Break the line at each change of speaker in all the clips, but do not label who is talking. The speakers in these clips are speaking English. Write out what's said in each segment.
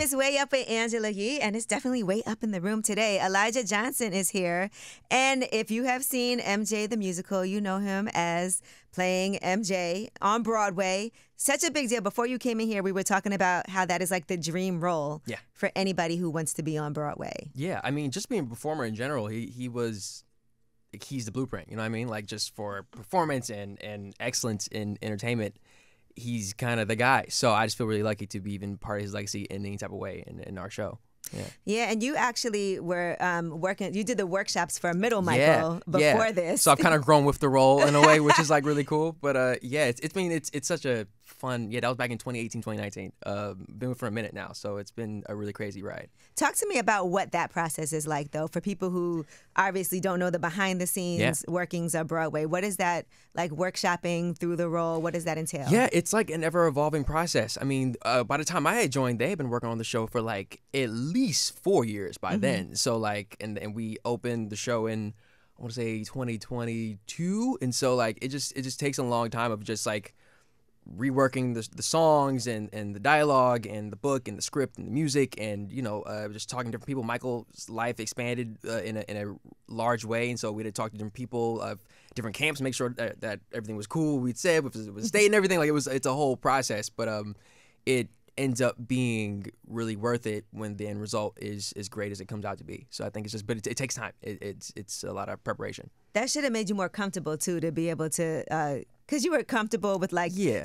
It's Way Up with Angela Yee, and it's definitely way up in the room today. Elijah Johnson is here, and if you have seen MJ the musical, you know him as playing MJ on Broadway. Such a big deal. Before you came in here, we were talking about how that is like the dream role for anybody who wants to be on Broadway.
Yeah, I mean, just being a performer in general, he's the blueprint, you know what I mean? Like, just for performance and excellence in entertainment, he's kind of the guy. So I just feel really lucky to be even part of his legacy in any type of way in our show.
Yeah, and you actually were working. You did the workshops for Middle Michael before this.
So I've kind of grown with the role in a way, which is like really cool. But it's such a fun. Yeah, that was back in 2018, 2019. Been for a minute now, so it's been a really crazy ride.
Talk to me about what that process is like, though, for people who obviously don't know the behind the scenes workings of Broadway. What is that like, workshopping through the role? What does that entail?
Yeah, it's like an ever evolving process. I mean, by the time I had joined, they had been working on the show for like at least 4 years by then. So like, and we opened the show in, I want to say 2022, and so like it just takes a long time of just like reworking the songs and the dialogue and the book and the script and the music and just talking to different people. Michael's life expanded in a large way, and so we had to talk to different people of different camps, make sure that everything was cool. We'd said if it was a state and everything. Like it's a whole process, but it ends up being really worth it when the end result is as great as it comes out to be. So I think but it takes time. It's a lot of preparation.
That should have made you more comfortable too, to be able to. Because you were comfortable with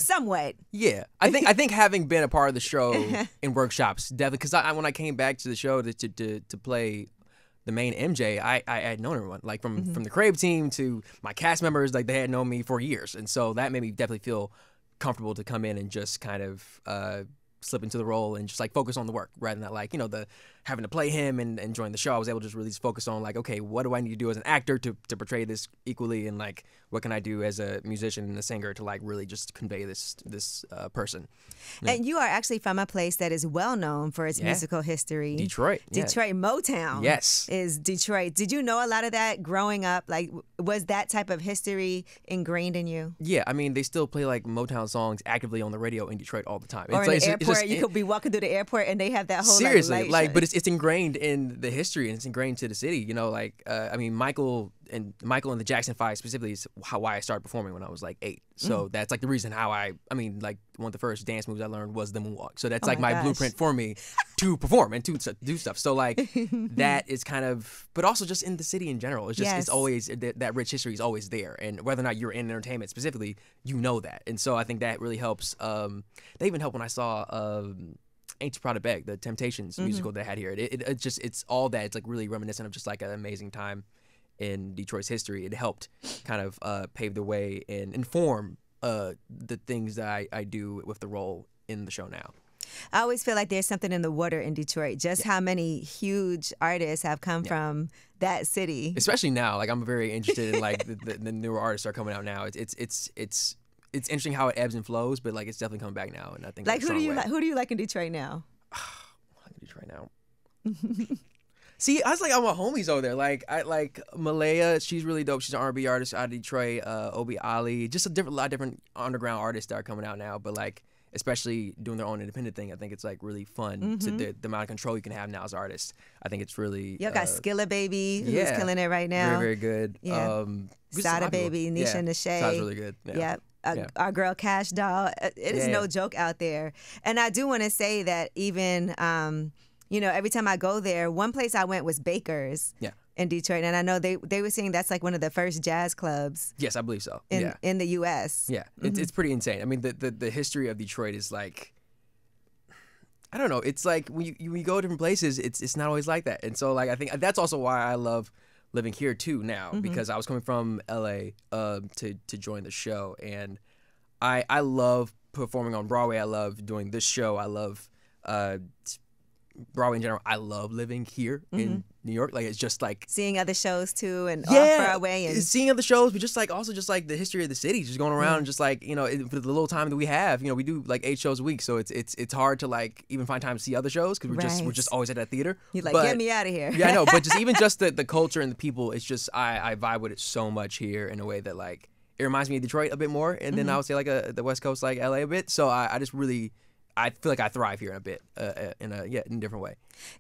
somewhat. Yeah,
I think having been a part of the show in workshops, definitely, because when I came back to the show to play the main MJ, I had known everyone, like from the Crave team to my cast members, like they had known me for years, and so that made me definitely feel comfortable to come in and just kind of slip into the role and just like focus on the work rather than like the having to play him and enjoying the show. I was able to just really focus on like, okay, what do I need to do as an actor to portray this equally, and like what can I do as a musician and a singer to like really just convey this person.
And you are actually from a place that is well known for its musical history.
Detroit.
Motown.
Yes.
Is Detroit. Did you know a lot of that growing up? Like, was that type of history ingrained in you?
Yeah, I mean, they still play like Motown songs actively on the radio in Detroit all the time.
Or in the airport, you could be walking through the airport and they have that whole
seriously, but it's ingrained in the history and it's ingrained to the city. I mean, Michael and the Jackson 5 specifically is why I started performing when I was like 8. So that's like the reason how I mean, like one of the first dance moves I learned was the moonwalk. So that's like my blueprint for me to perform and to do stuff. So like that is kind of, but also just in the city in general. It's just it's always that rich history is always there, and whether or not you're in entertainment specifically, you know that. And so I think that really helps. They even helped when I saw Ain't You Proud to Beg, the Temptations musical they had here. It's all that. It's like really reminiscent of just like an amazing time in Detroit's history. It helped kind of pave the way and inform the things that I do with the role in the show now.
I always feel like there's something in the water in Detroit. Just how many huge artists have come from that city.
Especially now. Like, I'm very interested in like the newer artists are coming out now. It's interesting how it ebbs and flows, but like it's definitely coming back now. And I think
like who do you like in Detroit now?
Detroit now. See, I was like, all my homies over there. Like, I like Malaya. She's really dope. She's an R&B artist out of Detroit. Obi Ali. Just a lot of different underground artists that are coming out now. But like, especially doing their own independent thing, I think it's like really fun. To the amount of control you can have now as an artist. I think it's really.
You got Skilla Baby, who's killing it right now.
Very, very good.
Yeah. Sada Baby, Nisha Nashay.
Sounds really good.
Yeah. Our girl Cash Doll. It is no joke out there. And I do want to say that even, every time I go there, one place I went was Baker's in Detroit. And I know they were saying that's like one of the first jazz clubs.
Yes, I believe so.
In the U.S.
Yeah, it's pretty insane. I mean, the history of Detroit is like, I don't know. It's like when you go to different places, it's not always like that. And so like I think that's also why I love living here too now, because I was coming from LA to join the show, and I love performing on Broadway. I love doing this show. I love Broadway in general. I love living here in New York. Like, it's just like
seeing other shows too, and off Broadway, and
seeing other shows, but just like also just like the history of the city, just going around and just like for the little time that we have, we do like 8 shows a week, so it's hard to like even find time to see other shows because we're just always at that theater.
You're like, get me out of here.
Yeah, I know, but just even just the culture and the people, it's just I vibe with it so much here in a way that like it reminds me of Detroit a bit more, and then I would say like the West Coast, like LA a bit. So I just really I feel like I thrive here a bit in a different way.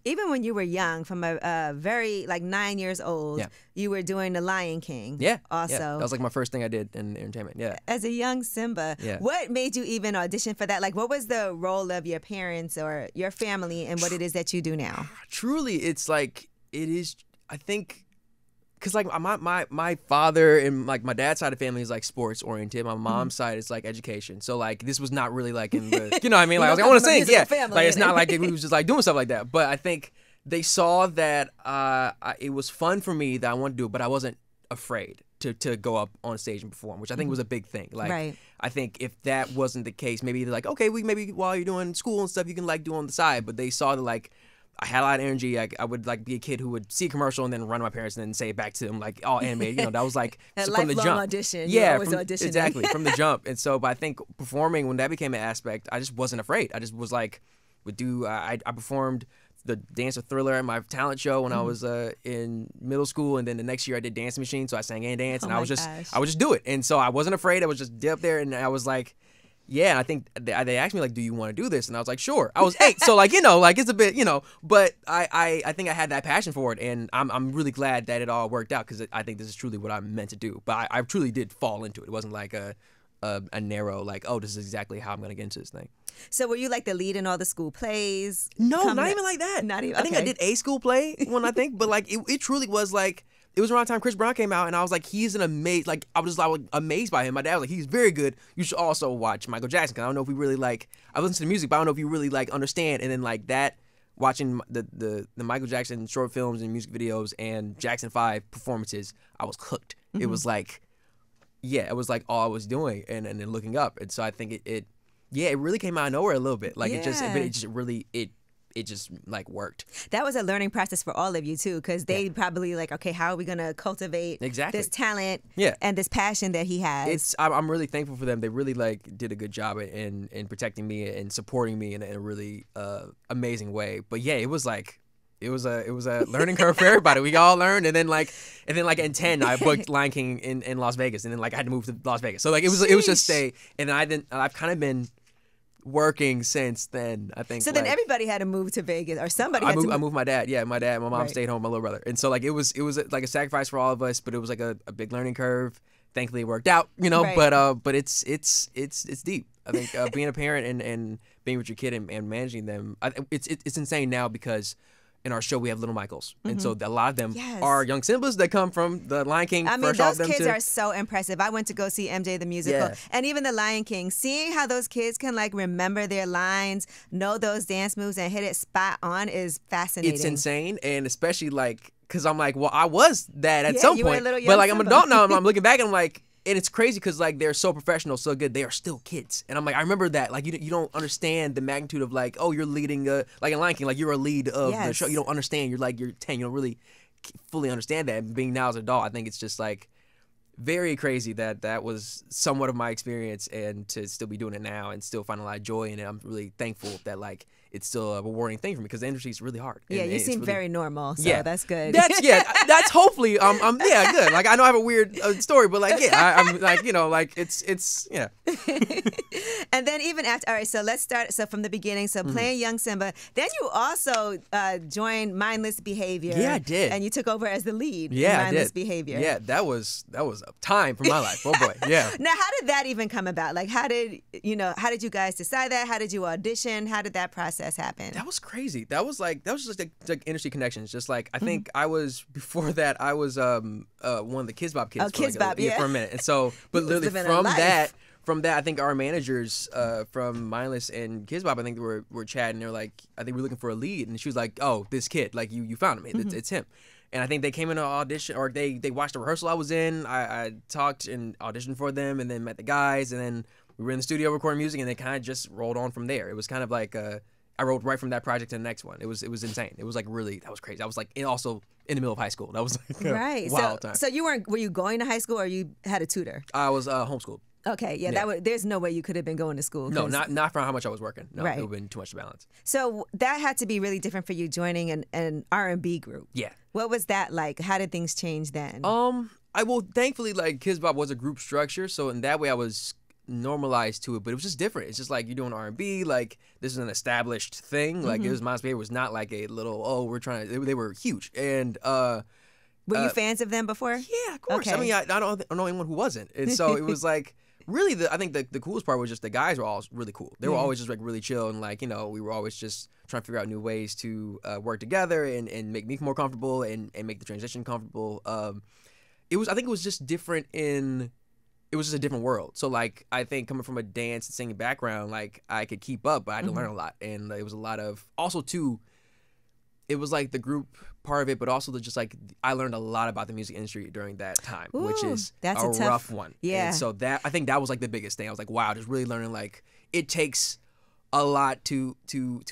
Even when you were young, from a very like 9 years old,
Yeah.
you were doing The Lion King.
Yeah.
Also,
Yeah. That was like my first thing I did in entertainment. Yeah.
as a young Simba,
Yeah.
what made you even audition for that? Like, what was the role of your parents or your family in what it is that you do now?
Truly, it's like it is. I think. Cause like my father and like my dad's side of the family is like sports oriented. My mom's side is like education. So like this was not really like in the you know what I mean? Like I was like, I want to sing, yeah.
Family,
like it's not like we was just like doing stuff like that. But I think they saw that it was fun for me that I wanted to do it, but I wasn't afraid to go up on stage and perform, which I think was a big thing. Like
Right.
I think if that wasn't the case, maybe they're like, okay, maybe while you're doing school and stuff, you can like do on the side. But they saw that like I had a lot of energy. I would like be a kid who would see a commercial and then run to my parents and then say it back to them like all animated. You know, that was like
A
from the
lifelong
jump.
audition.
Yeah,
You're always
from,
auditioning.
exactly from the jump. And so, but I think performing when that became an aspect, I just wasn't afraid. I just was like, I performed the Dance of Thriller at my talent show when I was in middle school, and then the next year I did Dance Machine, so I sang and danced, and I would just do it. And so I wasn't afraid. I was just up there, and I was like. Yeah, I think they asked me like, "Do you want to do this?" And I was like, "Sure." I was 8, so like like it's a bit but I think I had that passion for it, and I'm really glad that it all worked out because I think this is truly what I'm meant to do. But I truly did fall into it. It wasn't like a narrow like, oh, this is exactly how I'm gonna get into this thing.
So were you like the lead in all the school plays?
No, not even like that.
Not even.
I think I did a school play one, I think, but like it truly was like. It was around the time Chris Brown came out, and I was like, he's an amazing, like, I was amazed by him. My dad was like, he's very good. You should also watch Michael Jackson, because I don't know if we really, like, I listen to the music, but I don't know if you really, like, understand. And then, like, that, watching the Michael Jackson short films and music videos and Jackson 5 performances, I was hooked. It was like, it was like all I was doing, and then looking up. And so I think it really came out of nowhere a little bit. Like, it just like worked.
That was a learning process for all of you too, because they probably like, okay, how are we gonna cultivate this talent and this passion that he has?
I'm really thankful for them. They really like did a good job in protecting me and supporting me in a really amazing way. But yeah, it was a learning curve for everybody. We all learned, and then like in 10 I booked Lion King in Las Vegas, and then like I had to move to Las Vegas. So like it was just and I've kind of been working since then, I think.
So then everybody had to move to Vegas, or somebody had to move.
I moved my dad. Yeah, my mom stayed home, my little brother. And so like it was like a sacrifice for all of us, but it was like a big learning curve. Thankfully it worked out, but it's deep. I think being a parent and being with your kid and managing them, it's insane now because in our show we have little Michaels, and so a lot of them are young Simbas that come from the Lion King.
I mean, those kids are so impressive. I went to go see MJ the musical, and even the Lion King. Seeing how those kids can like remember their lines, know those dance moves, and hit it spot on is fascinating.
It's insane, and especially like because I'm like, well, I was that at some
you were a
point,
little young
but like I'm an
Simba.
adult now. I'm looking back and I'm like. And it's crazy because like they're so professional, so good. They are still kids, and I'm like, I remember that. Like you don't understand the magnitude of like, oh, you're leading like in Lion King, like you're a lead of the show. You don't understand. You're 10. You don't really fully understand that. And being now as an adult, I think it's just like very crazy that was somewhat of my experience, and to still be doing it now and still find a lot of joy in it. I'm really thankful that like it's still a rewarding thing for me because the industry is really hard.
Yeah, you seem very normal, so that's good.
That's hopefully good. Like I know I have a weird story, but like I'm like like it's
And then even after, all right, so let's start. So from the beginning, so playing young Simba. Then you also joined Mindless Behavior.
Yeah, I did.
And you took over as the lead.
Yeah,
in Mindless
I did.
Behavior.
Yeah, that was a time for my life. Oh boy, yeah.
Now, how did that even come about? Like, how did you guys decide that? How did you audition? How did that process happen?
That was crazy. That was just like industry connections. Just like I think before that I was one of the Kids Bop kids.
Oh, Kids Bop,
for a minute. And so, but literally from that, I think our managers from Mindless and Kids Bop, I think were chatting. They were like, I think we're looking for a lead, and she was like, oh, this kid, like you found him. It's him. And I think they came in an audition, or they watched the rehearsal I was in. I talked and auditioned for them, and then met the guys, and then we were in the studio recording music, and they kind of just rolled on from there. It was kind of like I wrote right from that project to the next one. It was insane. It was like really, that was crazy. I was like also in the middle of high school. That was like a wild time.
So were you going to high school, or you had a tutor?
I was homeschooled.
Okay, there's no way you could have been going to school.
No, not for how much I was working. No,
right.
It would have been too much to balance.
So that had to be really different for you joining an R&B group.
Yeah.
What was that like? How did things change then?
Thankfully like Kids Bop was a group structure, so in that way I was normalized to it, but it was just different. It's just like you're doing R&B, like this is an established thing. Like it was Miles Behavior was not like a little we're trying to. They were huge, and
were you fans of them before?
Yeah, of course.
Okay.
I mean, I don't know anyone who wasn't, and so it was like really I think the coolest part was just the guys were all really cool. They were always just like really chill, and like we were always just trying to figure out new ways to work together and make me more comfortable and make the transition comfortable. I think it was just different it was just a different world. So like I think coming from a dance and singing background, like I could keep up, but I had to learn a lot, and it was a lot of also too. It was like the group part of it, but also just like I learned a lot about the music industry during that time, which is
that's
a
tough,
rough one.
Yeah.
And so I think that was like the biggest thing. I was like, wow, just really learning like it takes a lot to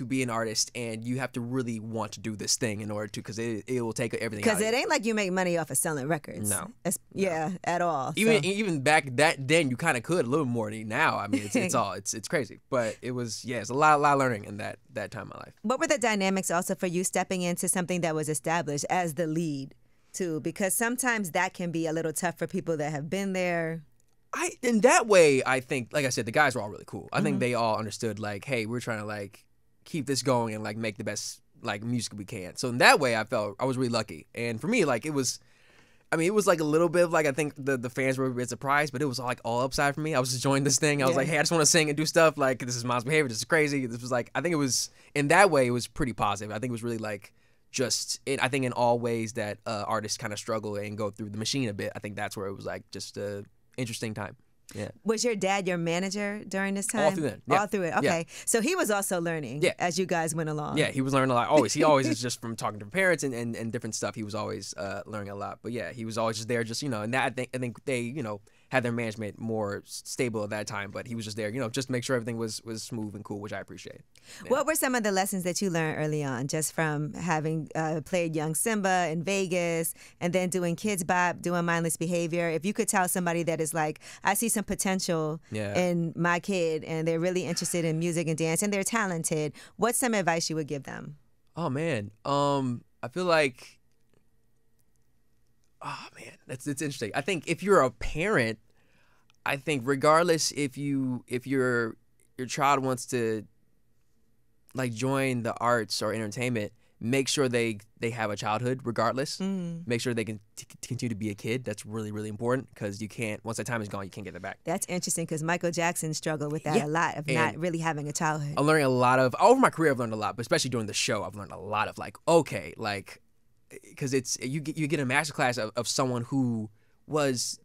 be an artist, and you have to really want to do this thing in order to, because it will take everything.
Because it ain't like you make money off of selling records.
No.
At all.
Even back then you kind of could a little more than now. I mean, it's crazy, but it's a lot of learning in that time of my life.
What were the dynamics also for you stepping into something that was established as the lead too? Because sometimes that can be a little tough for people that have been there.
In that way, I think, like I said, the guys were all really cool. I think they all understood, like, hey, we're trying to, like, keep this going and, like, make the best, like, music we can. So in that way, I felt I was really lucky. And for me, like, it was like a little bit of, like, I think the fans were a bit surprised, but it was, like, all upside for me. I was just enjoying this thing. I was like, hey, I just want to sing and do stuff. Like, this is Miles Behavior. This is crazy. This was, like, I think it was, in that way, it was pretty positive. I think it was really, like, I think in all ways that artists kind of struggle and go through the machine a bit, I think that's where it was, like, just interesting time. Yeah.
Was your dad your manager during this time?
All through then. Yeah.
All through it. Okay. Yeah. So he was also learning as you guys went along.
Yeah, he was learning a lot. Always. He always is just from talking to parents and different stuff. He was always learning a lot. But yeah, he was always just there, just and that I think they had their management more stable at that time. But he was just there, just to make sure everything was smooth and cool, which I appreciate. Yeah.
What were some of the lessons that you learned early on, just from having played young Simba in Vegas and then doing Kids Bop, doing Mindless Behavior? If you could tell somebody that is like, I see some potential in my kid and they're really interested in music and dance and they're talented, what's some advice you would give them?
Oh, man. I feel like, it's interesting. I think if you're a parent, I think regardless if your child wants to like join the arts or entertainment, make sure they have a childhood regardless. Make sure they can continue to be a kid. That's really, really important, because you can't, once that time is gone, you can't get it back.
That's interesting, because Michael Jackson struggled with that a lot, of not really having a childhood.
I'm learning a lot over my career. I've learned a lot, but especially during the show, I've learned a lot of like, okay, like, because you get a masterclass of someone who was,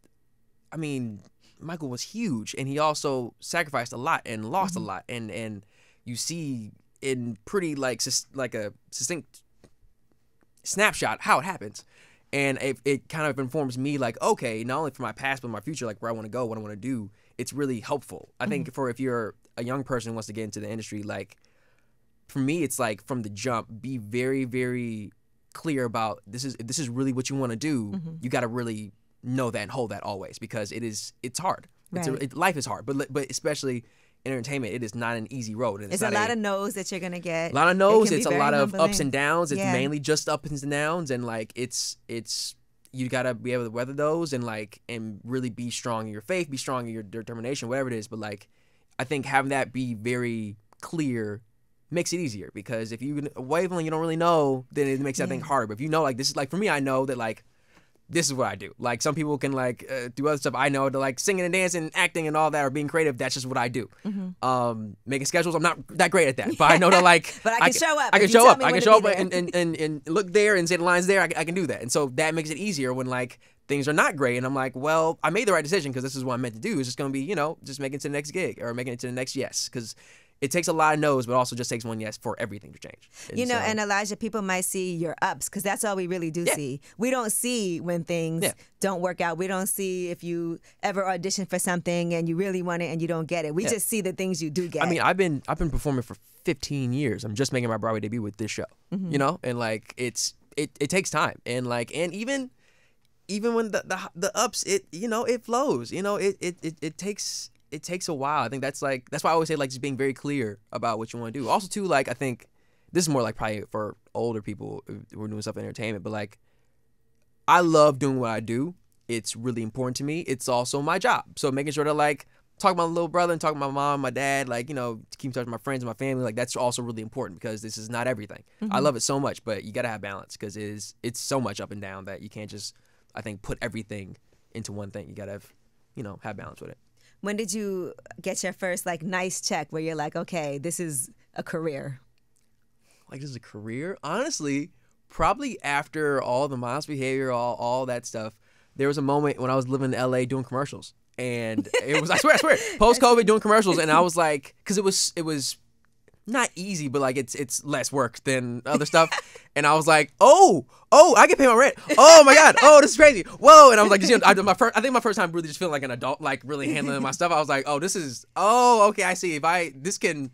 I mean, Michael was huge, and he also sacrificed a lot and lost a lot, and you see in pretty like a succinct snapshot how it happens, and it kind of informs me like, okay, not only for my past but my future, like where I want to go, what I want to do. It's really helpful. I think if you're a young person who wants to get into the industry, like for me, it's like from the jump, be very, very clear about this is really what you want to do. You got to really know that and hold that always, because it's hard.
Right.
Life is hard, but especially entertainment, it is not an easy road. And
it's a lot of no's that you're gonna get.
A lot of no's. It's a lot of
humbling.
Ups and downs. It's mainly just ups and downs, and like it's you gotta be able to weather those and really be strong in your faith, be strong in your determination, whatever it is. But like, I think having that be very clear makes it easier, because if you wavelength you don't really know, then it makes that thing harder. But if you know, like, this is like, for me, I know that like this is what I do. Like, some people can like do other stuff. I know to like singing and dancing, acting and all that, or being creative. That's just what I do. Making schedules, I'm not that great at that, but I know to like.
But I can show up.
I can show up. I can show up and look there and say the lines there. I can do that, and so that makes it easier when like things are not great, and I'm like, well, I made the right decision, because this is what I'm meant to do. It's just gonna be, just making it to the next gig or making it to the next yes, because it takes a lot of no's, but also just takes one yes for everything to change.
And Elijah, people might see your ups, because that's all we really do see. We don't see when things don't work out. We don't see if you ever audition for something and you really want it and you don't get it. We just see the things you do get.
I mean, I've been performing for 15 years. I'm just making my Broadway debut with this show. And like it takes time, and like, and even when the ups, it flows. It takes a while. I think that's why I always say, like, just being very clear about what you want to do. Also, too, like, I think this is more like probably for older people who are doing stuff in entertainment, but like, I love doing what I do. It's really important to me. It's also my job. So making sure that like talk to my little brother and talk to my mom, my dad, like, you know, to keep in touch with my friends and my family. Like, that's also really important because this is not everything. I love it so much, but you got to have balance because it's so much up and down that you can't just, I think, put everything into one thing. You got to have, you know, have balance with it.
When did you get your first, like, nice check where you're like, okay, this is a career?
Like, this is a career? Honestly, probably after all the modest behavior, all that stuff, there was a moment when I was living in LA doing commercials. And it was, I swear, post-COVID doing commercials. And I was like, because it was not easy, but like it's less work than other stuff. And I was like, oh, I get paid my rent. Oh my God. Oh, this is crazy. Whoa. And I was like, you know, I think my first time really just feeling like an adult, like really handling my stuff. I was like, okay, I see.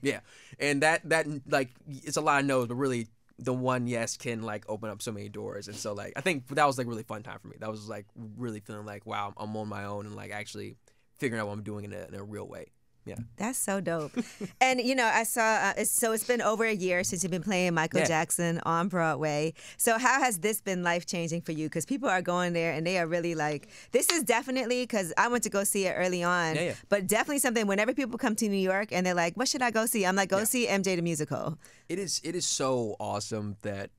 Yeah. And that like, it's a lot of no's, but really the one yes can like open up so many doors. And so like, I think that was like really fun time for me. That was like really feeling like, wow, I'm on my own and like actually figuring out what I'm doing in a real way. Yeah.
That's so dope. And, you know, I saw, so it's been over a year since you've been playing Michael Jackson on Broadway. So how has this been life-changing for you? Because people are going there and they are really like, this is definitely, because I went to go see it early on, but definitely something, whenever people come to New York and they're like, what should I go see? I'm like, go see MJ the Musical.
It is so awesome that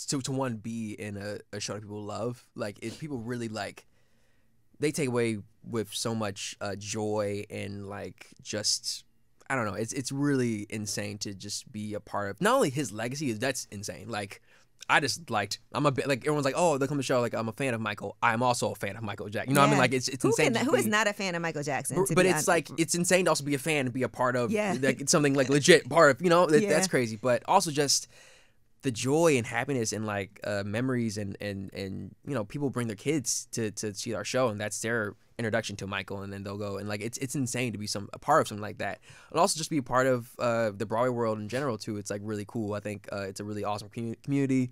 to one, be in a show that people love. Like, people really like, they take away with so much joy and like just, I don't know, it's really insane to just be a part of not only his legacy, that's insane. Like, I just liked, I'm a bit like, everyone's like, oh, they come to the show, like, I'm a fan of Michael. I'm also a fan of Michael Jackson. You know what I mean? Like, it's insane.
Who is not a fan of Michael Jackson?
But it's like, it's insane to also be a fan and be a part of like, it's something like legit part of, you know, that's crazy. But also just the joy and happiness and like memories and you know, people bring their kids to see our show and that's their introduction to Michael, and then they'll go and like it's insane to be a part of something like that, and also just be a part of the Broadway world in general too. It's like really cool. I think it's a really awesome community.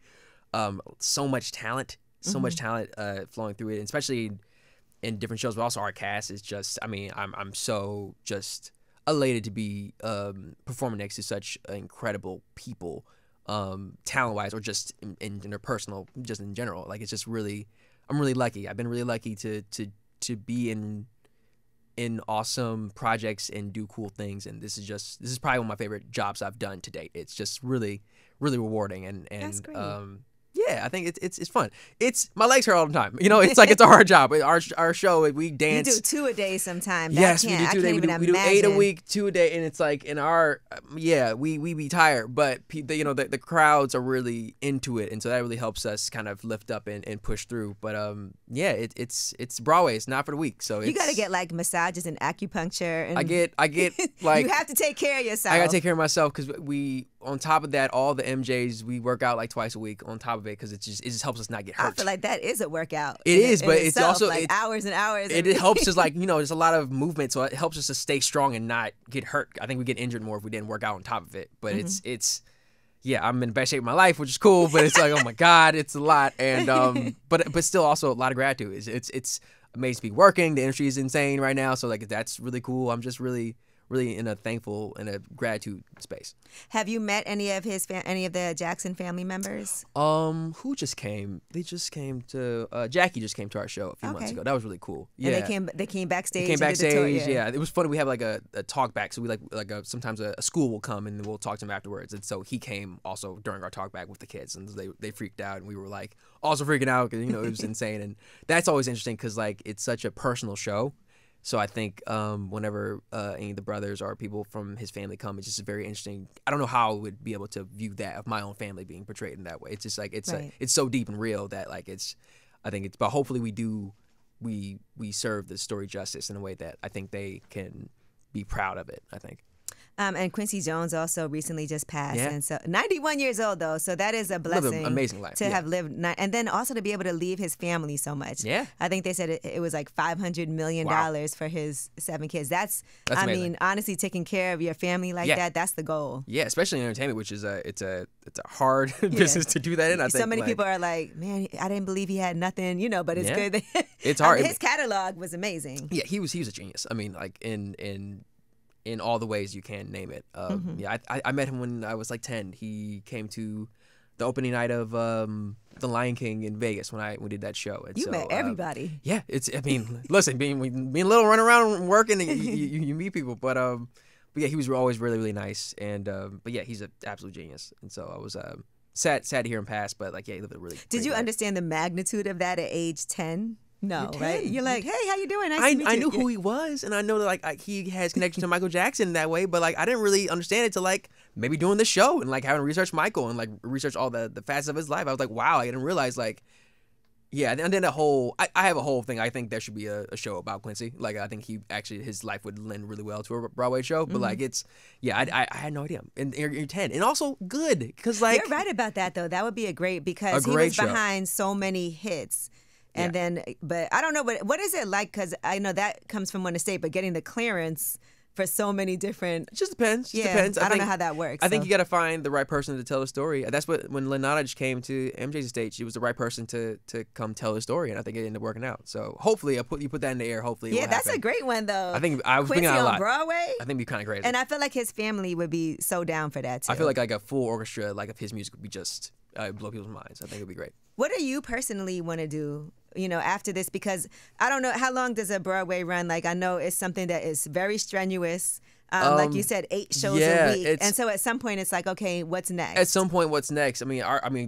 So much talent, flowing through it, and especially in different shows, but also our cast is just, I mean, I'm so just elated to be performing next to such incredible people, talent-wise or just in their personal, just in general. Like, it's just really, I'm really lucky. I've been really lucky to be in awesome projects and do cool things, and this is probably one of my favorite jobs I've done to date. It's just really, really rewarding, and
that's great.
Yeah, I think it's fun. My legs hurt all the time. You know, it's like it's a hard job. Our show, we dance.
You do 2 a day sometimes.
Yes, we do 2 a day. We do 8 a week, 2 a day, and it's like in our we be tired, but you know the crowds are really into it, and so that really helps us kind of lift up and push through. But it's Broadway. It's not for the weak. So
you got to get like massages and acupuncture. And
I get like
you have to take care of yourself.
I got to take care of myself because on top of that, all the MJs, we work out like twice a week on top of it because it just helps us not get hurt.
I feel like that is a workout.
It is, but it's also
like hours and hours.
It helps us, like, you know, there's a lot of movement, so it helps us to stay strong and not get hurt. I think we get injured more if we didn't work out on top of it. But it's I'm in the best shape of my life, which is cool. But it's like, oh my God, it's a lot, and but still also a lot of gratitude. It's amazing to be working. The industry is insane right now, so like that's really cool. I'm just really in a thankful and a gratitude space.
Have you met any of the Jackson family members?
Who just came? They just came to Jackie just came to our show a few months ago. That was really cool. Yeah,
and they came backstage.
They came backstage.
Did the tour,
yeah, it was funny. We have like a talk back, so we sometimes a school will come and we'll talk to them afterwards. And so he came also during our talk back with the kids, and they freaked out, and we were like also freaking out because, you know, it was insane. And that's always interesting because like it's such a personal show. So I think whenever any of the brothers or people from his family come, it's just very interesting. I don't know how I would be able to view that of my own family being portrayed in that way. It's just like it's so deep and real that like but hopefully we serve the story justice in a way that I think they can be proud of it, I think.
And Quincy Jones also recently just passed, and so 91 years old though, so that is a blessing.
Lived an amazing life
to have lived, and then also to be able to leave his family so much.
Yeah,
I think they said it was like $500 million for his 7 kids. That's I
amazing.
mean, honestly, taking care of your family like that—that's the goal.
Yeah, especially in entertainment, which is it's a hard business to do that in. I think
so many people are like, man, I didn't believe he had nothing, you know, but it's good.
It's hard.
His catalog was amazing.
Yeah, he was a genius. I mean, like in all the ways you can name it. Yeah, I met him when I was like 10. He came to the opening night of The Lion King in Vegas when we did that show. And
You met everybody.
Yeah, I mean, listen, being little, running around and working, and you meet people. But yeah, he was always really, really nice. And but yeah, he's an absolute genius. And so I was sad to hear him pass. But like, yeah, he lived a really.
Did you understand the magnitude of that at age 10? No, right? You're like, hey, how you doing? Nice to meet you.
I knew who he was, and I know that like he has connection to Michael Jackson that way, but like I didn't really understand it till like maybe doing the show and like having researched Michael and like research all the facets of his life. I was like, wow, I didn't realize like, yeah. And then I have a whole thing. I think there should be a show about Quincy. Like I think his life would lend really well to a Broadway show. But like I had no idea. And you're 10, and also good because like
you're right about that though. That would be because he was behind so many hits. And then, but I don't know, but what is it like? Because I know that comes from one estate, but getting the clearance for so many different.
It just depends.
I don't know how that works.
I think you got to find the right person to tell the story. That's when Lynn Nottage came to MJ's estate, she was the right person to come tell the story, and I think it ended up working out. So hopefully, you put that in the air. Hopefully, it will
that's
happen.
a great one though.
I think I was
Quincy
thinking a lot.
on Broadway.
I think it'd be kind of crazy.
And I feel like his family would be so down for that too.
I feel like a full orchestra like of his music would be just blow people's minds. I think it'd be great.
What do you personally want to do? After this, because I don't know how long does a Broadway run. Like I know it's something that is very strenuous. Like you said, 8 shows a week, and so at some point it's like, okay, what's next?
At some point, what's next? I mean,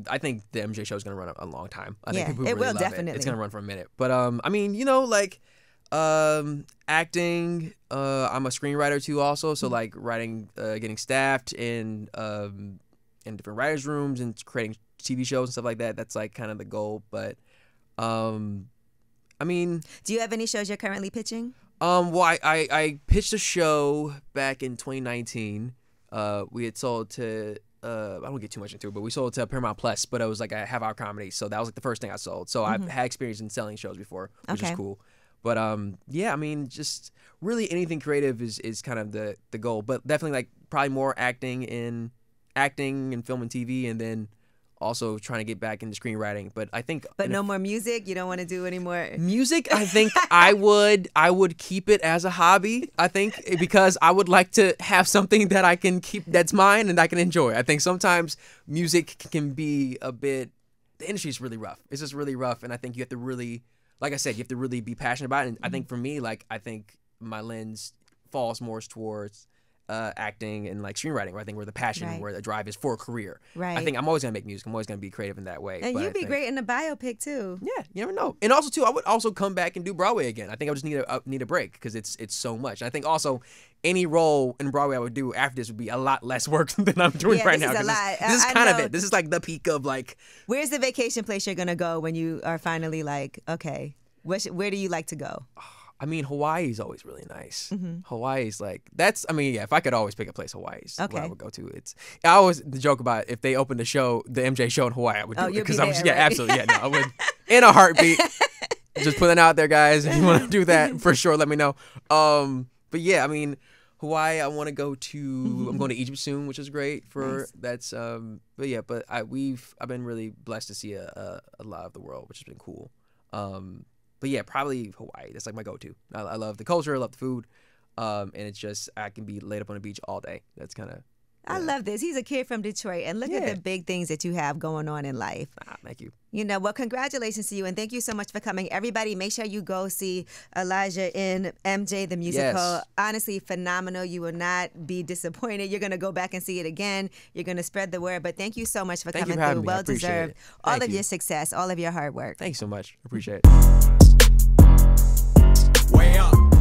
I think the MJ show is going to run a long time. I think people
it
really
will
love
definitely.
It's going to run for a minute. But I mean, like acting. I'm a screenwriter too, also. So like writing, getting staffed in different writers' rooms and creating TV shows and stuff like that. That's like kind of the goal. But I mean,
do you have any shows you're currently pitching?
Well, I pitched a show back in 2019. We had sold to I don't get too much into it, but we sold to Paramount Plus, but it was like a half-hour comedy, so that was like the first thing I sold. So I've had experience in selling shows before, which is cool. But yeah, I mean, just really anything creative is kind of the goal, but definitely like probably more acting and film and TV, and then also trying to get back into screenwriting. But I think
no more music. You don't want to do any more
music. I think I would keep it as a hobby. I think because I would like to have something that I can keep that's mine and I can enjoy. I think sometimes music can be a bit. The industry is really rough. It's just really rough, and I think you have to really, like I said, you have to really be passionate about it. And I think for me, like I think my lens falls more towards acting and like screenwriting, where I think where the passion, where the drive is for a career.
Right.
I think I'm always gonna make music. I'm always gonna be creative in that way.
And you'd be great in a biopic too.
Yeah, you never know. And also too, I would also come back and do Broadway again. I think I would just need a break because it's so much. And I think also any role in Broadway I would do after this would be a lot less work than I'm doing right now.
This is a lot.
This is kind of it. This is like the peak of like.
Where's the vacation place you're gonna go when you are finally like, okay, where do you like to go?
I mean, Hawaii is always really nice. Hawaii's like if I could always pick a place, Hawaii's where I would go to. I always joke about if they opened the MJ show in Hawaii, I would do it because I'm just absolutely I would in a heartbeat. Just putting it out there, guys. If you want to do that, for sure, let me know. But yeah, I mean, Hawaii. I want to go to. I'm going to Egypt soon, which is great for that's. But yeah, I've been really blessed to see a lot of the world, which has been cool. But yeah, probably Hawaii. That's like my go-to. I love the culture. I love the food. And it's just, I can be laid up on the beach all day. That's kind of. Yeah.
I love this. He's a kid from Detroit. And look at the big things that you have going on in life.
Thank you.
Well, congratulations to you. And thank you so much for coming. Everybody, make sure you go see Elijah in MJ the Musical.
Yes.
Honestly, phenomenal. You will not be disappointed. You're going to go back and see it again. You're going to spread the word. But thank you so much for coming through. Well deserved. All of your success, all of your hard work.
Thanks so much. Appreciate it.
Way up.